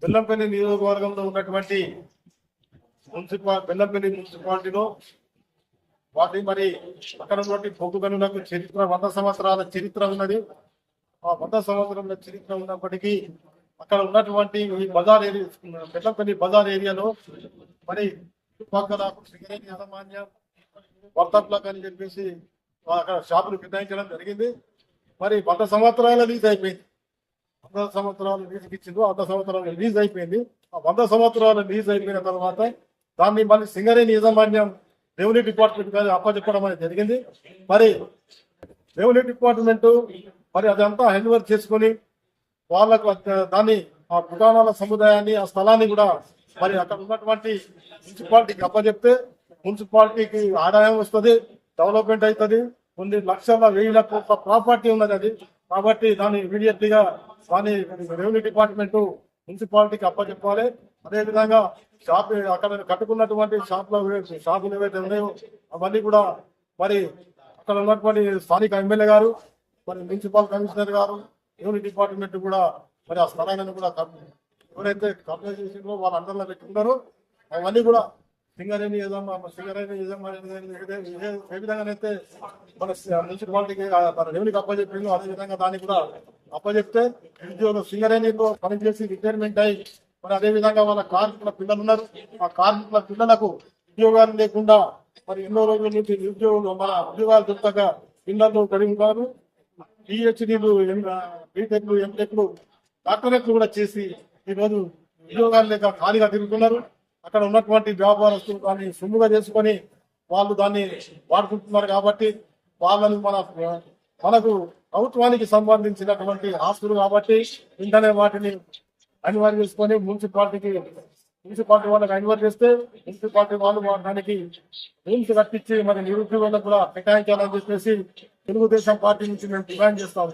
బెల్లంపల్లి నియోజకవర్గంలో ఉన్నటువంటి బెల్లంపల్లి మున్సిపాలిటీలో వాటి మరి అక్కడ ఉన్నటువంటి బొగ్గు గనులకు చరిత్ర 100 సంవత్సరాల చరిత్ర ఉన్నది. ఆ 100 సంవత్సరాల చరిత్ర ఉన్నప్పటికీ అక్కడ ఉన్నటువంటి ఈ బజార్ ఏరియా బెల్లంపల్లి బజార్ ఏరియాలో మరి చుట్టుపక్కల సింగరేణి యాజమాన్యం వర్తకులకు అని చెప్పేసి అక్కడ షాపులు కేటాయించడం జరిగింది. మరి 100 సంవత్సరాల లీజ్ అయిపోయింది. 100 సంవత్సరాలు లీజుకి ఇచ్చింది. 100 సంవత్సరాలు లీజ్ అయిపోయింది. ఆ 100 సంవత్సరాలు లీజ్ అయిపోయిన తర్వాత దాన్ని మళ్ళీ సింగరేణి యాజమాన్యం రెవెన్యూ డిపార్ట్మెంట్ గారు అప్పచెప్పడం అనేది జరిగింది. మరి రెవెన్యూ డిపార్ట్మెంట్ మరి అదంతా హ్యాండ్ ఓవర్ చేసుకుని వాళ్ళకు దాన్ని ఆ దుకాణాల సముదాయాన్ని ఆ స్థలాన్ని కూడా మరి అక్కడ ఉన్నటువంటి మున్సిపాలిటీకి అప్పచెప్తే మున్సిపాలిటీకి ఆదాయం వస్తుంది, డెవలప్మెంట్ అవుతుంది. కొన్ని లక్షల 1000 కోట్ల ప్రాపర్టీ ఉన్నది అది. కాబట్టి దాన్ని ఇమీడియట్లీగా దాన్ని రెవెన్యూ డిపార్ట్మెంట్ మున్సిపాలిటీకి అప్పచెప్పాలి. అదేవిధంగా షాప్ అక్కడ కట్టుకున్నటువంటి షాపులు ఏవైతే ఉన్నాయో అవన్నీ కూడా మరి అక్కడ ఉన్నటువంటి స్థానిక ఎమ్మెల్యే గారు మరి మున్సిపల్ కమిషనర్ గారు రెవెన్యూ డిపార్ట్మెంట్ కూడా మరి ఆ స్థలాలను కూడా ఎవరైతే కబ్జా చేసిందో వాళ్ళ అండర్లో పెట్టుకున్నారో అవన్నీ కూడా సింగరేణి ఏ విధంగానైతే మన మున్సిపాలిటీకి రెవెన్యూకి అప్పచెప్పిందో అదే విధంగా దాన్ని కూడా అప్పచెప్తే ఉద్యోగం సింగరేణిలో పనిచేసి రిటైర్మెంట్ అయ్యి మరి అదే విధంగా వాళ్ళ కార్మికుల పిల్లలు ఉన్నారు. ఆ కార్మికుల పిల్లలకు ఉద్యోగాలు లేకుండా మరి ఎన్నో రోజుల నుంచి నిరుద్యోగులు మన ఉద్యోగాలు దొరకక పిల్లలు కలిగి ఉన్నారు. పిహెచ్డీలు, బీటెక్లు, ఎంటెక్లు, డాక్టరేట్లు కూడా చేసి ఈరోజు ఉద్యోగాలు లేక ఖాళీగా తిరుగుతున్నారు. అక్కడ ఉన్నటువంటి వ్యాపారస్తులు దాన్ని సొమ్ముగా చేసుకొని వాళ్ళు దాన్ని వాడుకుంటున్నారు. కాబట్టి వాళ్ళని మనకు ప్రభుత్వానికి సంబంధించినటువంటి ఆస్తులు కాబట్టి వెంటనే వాటిని అనివార్య చేసుకొని మున్సిపాలిటీ వాళ్ళకి అనివార్య చేస్తే మున్సిపాలిటీ వాళ్ళు దానికి రూల్స్ కట్టించి మరి నిరుద్యోగులకు కూడా కేటాయించాలని చెప్పేసి తెలుగుదేశం పార్టీ నుంచి మేము డిమాండ్ చేస్తాము.